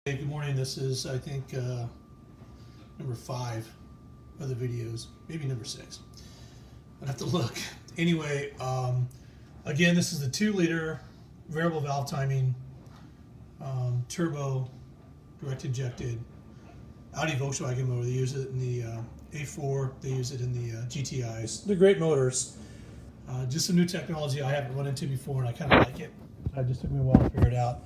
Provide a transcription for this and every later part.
Hey, good morning. This is, I think, number 5 of the videos, maybe number 6. I'd have to look. Anyway, again, this is the 2-liter variable valve timing turbo direct injected Audi Volkswagen motor. They use it in the A4. They use it in the GTIs. They're great motors. Just some new technology I haven't run into before, and I kind of like it. It just took me a while to figure it out.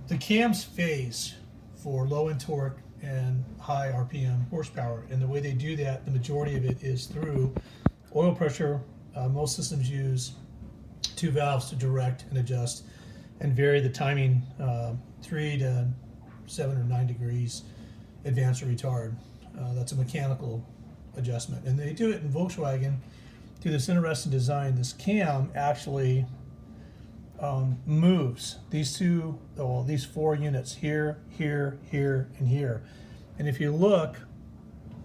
The cams phase for low end torque and high RPM horsepower, and the way they do that, the majority of it is through oil pressure. Most systems use 2 valves to direct and adjust and vary the timing 3 to 7 or 9 degrees advance or retard. That's a mechanical adjustment, and they do it in Volkswagen through this interesting design. This cam actually moves these 4 units here, here, here, and here. And if you look,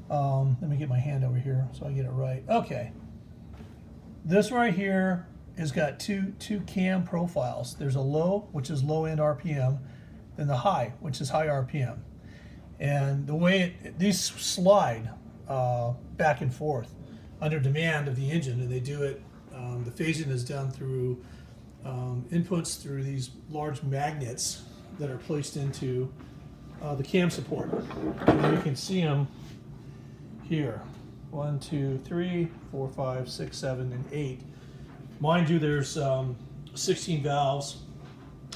let me get my hand over here so I get it right. Okay, this right here has got two cam profiles. There's a low, which is low end RPM, then the high, which is high RPM. And the way these slide back and forth under demand of the engine, and they do it. The phasing is done through inputs through these large magnets that are placed into the cam support. And you can see them here. 1, 2, 3, 4, 5, 6, 7, and 8. Mind you, there's 16 valves,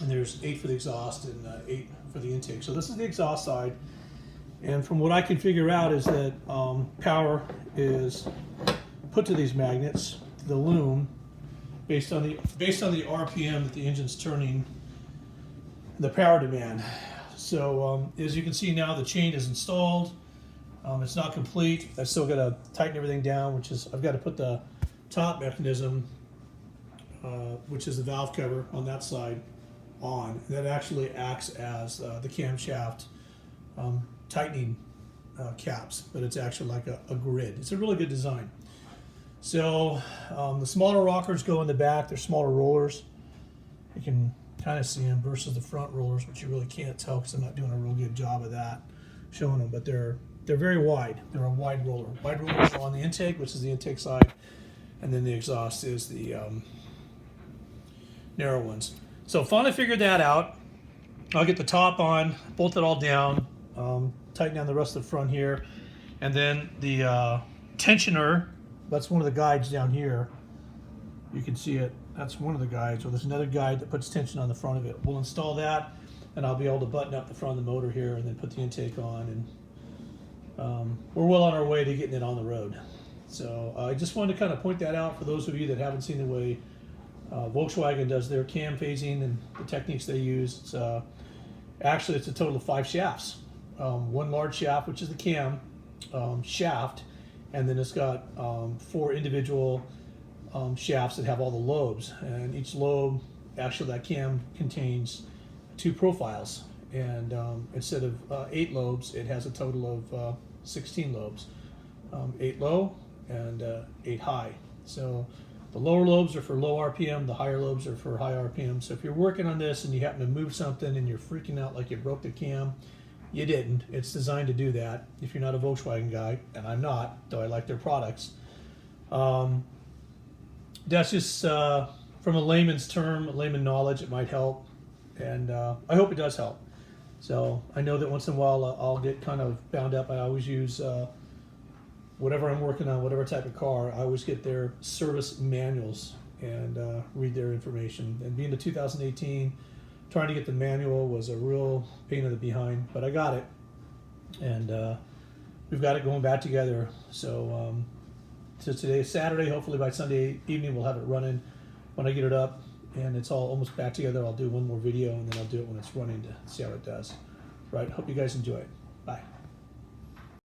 and there's 8 for the exhaust and 8 for the intake. So this is the exhaust side. And from what I can figure out is that power is put to these magnets, to the loom, based on the RPM that the engine's turning, the power demand. So as you can see now, the chain is installed. It's not complete. I've still got to tighten everything down, which is I've got to put the top mechanism, which is the valve cover on that side, on. And that actually acts as the camshaft tightening caps, but it's actually like a grid. It's a really good design. So the smaller rockers go in the back. They're smaller rollers. You can kind of see them versus the front rollers, which you really can't tell because I'm not doing a real good job of that, showing them. But they're very wide. They're a wide roller. Wide rollers are on the intake, which is the intake side, and then the exhaust is the narrow ones. So finally figured that out. I'll get the top on, bolt it all down, tighten down the rest of the front here, and then the tensioner. That's one of the guides down here. You can see it. That's one of the guides. Or there's another guide that puts tension on the front of it. We'll install that, and I'll be able to button up the front of the motor here and then put the intake on. And we're well on our way to getting it on the road. So I just wanted to kind of point that out for those of you that haven't seen the way Volkswagen does their cam phasing and the techniques they use. It's actually, it's a total of 5 shafts. 1 large shaft, which is the cam shaft, and then it's got 4 individual shafts that have all the lobes, and each lobe, actually that cam contains 2 profiles, and instead of 8 lobes, it has a total of 16 lobes, 8 low and 8 high. So the lower lobes are for low RPM, the higher lobes are for high RPM. So if you're working on this and you happen to move something and you're freaking out like you broke the cam, you didn't. It's designed to do that. If you're not a Volkswagen guy, and I'm not, though I like their products. That's just from a layman's term, layman knowledge, it might help. And I hope it does help. So I know that once in a while I'll get kind of bound up. I always use whatever I'm working on, whatever type of car, I always get their service manuals and read their information. And being the 2018, trying to get the manual was a real pain in the behind, but I got it, and we've got it going back together. So, so today is Saturday. Hopefully by Sunday evening we'll have it running. When I get it up and it's all almost back together, I'll do one more video, and then I'll do it when it's running to see how it does. Right. Hope you guys enjoy it. Bye.